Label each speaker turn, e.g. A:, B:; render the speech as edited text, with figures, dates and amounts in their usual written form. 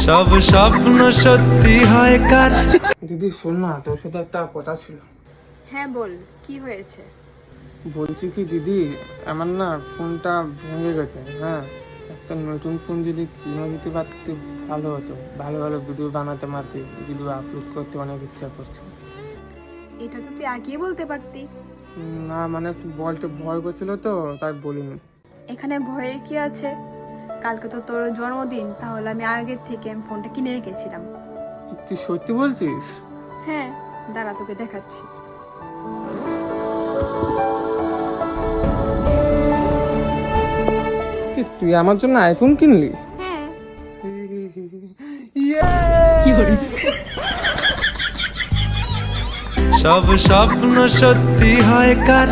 A: সব স্বপ্ন সত্যি হয় কার।
B: দিদি শোন না, তোর সাথে একটা কথা ছিল।
C: হ্যাঁ বল, কি হয়েছে?
B: বলছি কি দিদি, আমার না ফোনটা ভেঙে গেছে। হ্যাঁ, একটা নতুন ফোন যদি কিনে দিতে পারতে ভালো হতো। ভালো ভালো ভিডিও বানাতে মারতে, ভিডিও আপলোড করতে অনেক ইচ্ছা করছে।
C: এটা তো তুই আগেই বলতে পারতি।
B: না মানে তুই বলতে ভয় করছিল তো তাই বলিনি।
C: এখানে ভয়ে কি আছে? কালকে তো তোর জন্মদিন, তাহলে আমি আগের থেকে আমি ফোনটা কিনে রেখেছিলাম।
B: তুই সত্যি বলছিস?
C: হ্যাঁ, দাঁড়া তোকে দেখাচ্ছি।
B: কি তুই আমার জন্য আইফোন কিনলি?
C: হ্যাঁ।
A: সব স্বপ্ন সত্যি হয় কার।